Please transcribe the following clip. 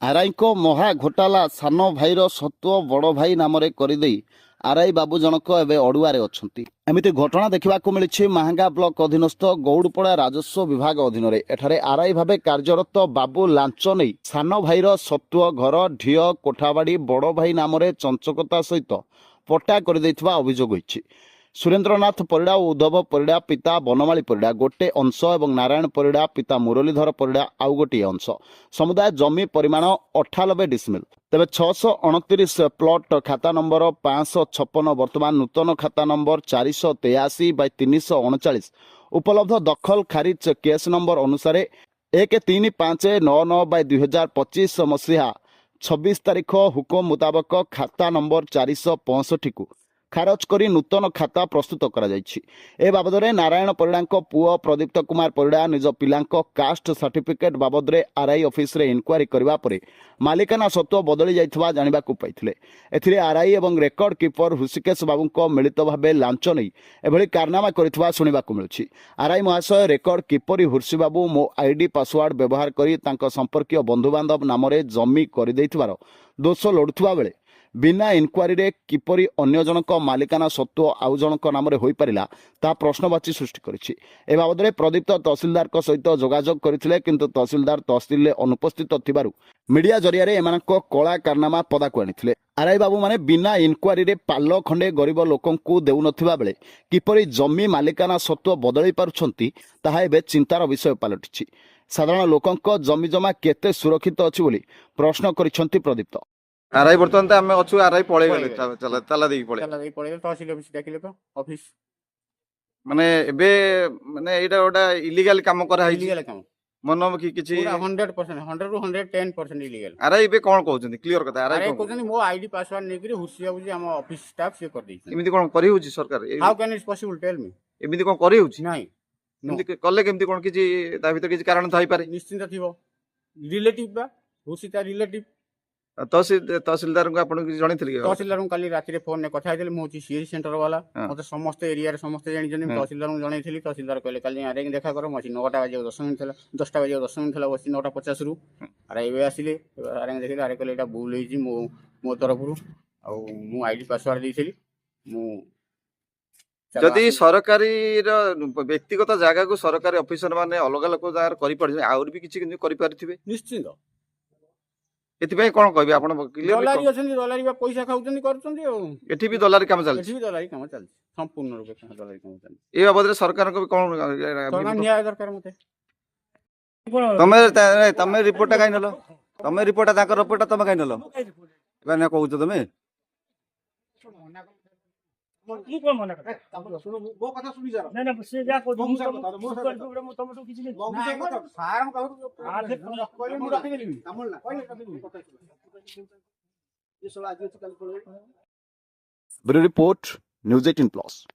ଆର୍ଆଇଙ୍କ ମହା ଘୋଟାଲା ସାନ ଭାଇର ସତ୍ତ୍ୱ ବଡ଼ ଭାଇ ନାମରେ କରିଦେଇ ଆର୍ଆଇ ବାବୁ ଜଣକ ଏବେ ଅଡୁଆରେ ଅଛନ୍ତି। ଏମିତି ଘଟଣା ଦେଖିବାକୁ ମିଳିଛି ମାହାଙ୍ଗା ବ୍ଲକ ଅଧୀନସ୍ଥ ଗୌଡ଼ପଡ଼ା ରାଜସ୍ୱ ବିଭାଗ ଅଧୀନରେ। ଏଠାରେ ଆର୍ଆଇ ଭାବେ କାର୍ଯ୍ୟରତ ବାବୁ ଲାଞ୍ଚ ନେଇ ସାନ ଭାଇର ସତ୍ତ୍ୱ ଘର ଢିଅ କୋଠାବାଡ଼ି ବଡ଼ ଭାଇ ନାମରେ ଚଞ୍ଚକତା ସହିତ ପଟ୍ଟା କରିଦେଇଥିବା ଅଭିଯୋଗ ହୋଇଛି। ସୁରେନ୍ଦ୍ରନାଥ ପରିଡ଼ା ଓ ଉଦ୍ଧବ ପରିଡ଼ା ପିତା ବନମାଳୀ ପରିଡ଼ା ଗୋटे अंश और नारायण परिड़ा पिता मुरलीधर परिड़ा आउ गोटे अंश। समुदाय जमी परिमाण 98 डिसमिल। तेज 629 प्लट खाता नंबर 556 वर्तमान नूतन खाता नंबर 483/339 उपलब्ध दखल खारिज केस नंबर अनुसार 13599/2025 मसीहा 26 तारीख हुकुम मुताबक खाता नंबर 465 को खारज करी नूतन खाता प्रस्तुत करा जायछि। ए बाबदरे नारायण परिड़ा पुओ प्रदीप्त कुमार परिड़ा निज पिलांक कास्ट सर्टिफिकेट बाबदरे आरआई ऑफिस रे इनक्वारी करबा परे मालिकाना सत्व बदली जाइथबा जानिबाकू पाइथिले। एथिरे आरआई एवं रेकर्ड कीपर हृषिकेश बाबूंक मिलित भाबे लांच नै एभली कारनामा करिथबा सुनिबाकू मिलुछि। आरआई महाशय रेकर्ड कीपरी हृषि बाबू मो आईडी पासवर्ड व्यवहार करी तांक संपर्कीय बंधु बांधव नामरे जमी करि दैथिबार दोष लोडुथबा बेले बिना इनक्वारी रे किपरि अन्य जनक मालिकाना सत्व आउ जनक नाम रे होई परिला ता प्रश्नवाची सृष्टि करिछि। ए बाबदरे प्रदीप्त तहसीलदार को सहित जोगाजोग करथिले किंतु तहसीलदार तहसील रे अनुपस्थित थिबारु मीडिया जरिया रे एमानक कला कारनामा पदाकु आनिथिले। आरआई बाबू माने बिना इनक्वारी रे पाल खंडे गरीब लोकंकु देउ नथिबा बेले किपरि जमी मालिकाना सत्व बदलै पारुछंती ताहा एबे चिंतार विषय पालटिछि। साधारण लोकंक जमी जमा केते सुरक्षित अछि बोली प्रश्न करिछंती प्रदीप्त। आरआई बर्तमान तो आम अच्छु आरआई पड़े गले ताला देकी पड़े तहसील ऑफिस देखिले तो ऑफिस माने एबे माने एटा ओटा इलीगल काम करा है इलीगल काम मन की किछि पूरा 100% 100 ରୁ 110% इलीगल। आरआई एबे कोन कहउछन क्लियर कथा अरे आरआई कहउछन मो आईडी पासवर्ड नेकरी हुसिया बुझी हम ऑफिस स्टाफ से कर दै छी। एमिति कोन करि होछि सरकार how can its possible tell me एमिति कोन करि होछि नहीं एमिति कले केमिति कोन किछि ता भीतर किछि कारण थाई पारे निश्चिंत थिबो रिलेटिव बा हुसिता रिलेटिव तहसीलदार को आपन किछि जणै थिले तहसीलदार को काली राति रे फोन ने कथा हेतले मो सीएस सेंटर वाला मते समस्त एरिया रे समस्त जानि जने तहसीलदार को जणै थिली। तहसीलदार कहले काली आरे देखा करो मसी 9टा बजे 10 मिनिट थला 10टा बजे 10 मिनिट थला बसी 9:50 रु अरे एबे आसिले आरे देखिले अरे कहले एटा भूल होई मो तरफ रु आ मु आईडी पासवर्ड देइथिली मु जदि सरकारी व्यक्तिगत जगह को सरकारी ऑफिसर माने अलग अलग जगह करि पड़ आउर भी किछि करि पारथिबे निश्चित। एथिबे कोन कहबे आपण दलारी अछन दलारी बा पैसा खाउछन करछन एठी भी दलारी काम चल एठी भी दलारी काम चल संपूर्ण रूपे दलारी काम चल ए बाबद रे सरकार को कोन सरकार न्याय दरकार मते तमे रिपोर्ट काई नलो तमे रिपोर्ट ताकर रिपोर्ट तमे काई नलो एबे कहउछ तमे मु कोन मना कर सुनो मो कथा सुनि जा ना ना से जा को मो टमाटो किछि नै सार हम कहू आधे कहले मु रखि देली हमल ना कहले रखि देली ये सब आज कल ब्यूरो रिपोर्ट न्यूज़ 18 प्लस।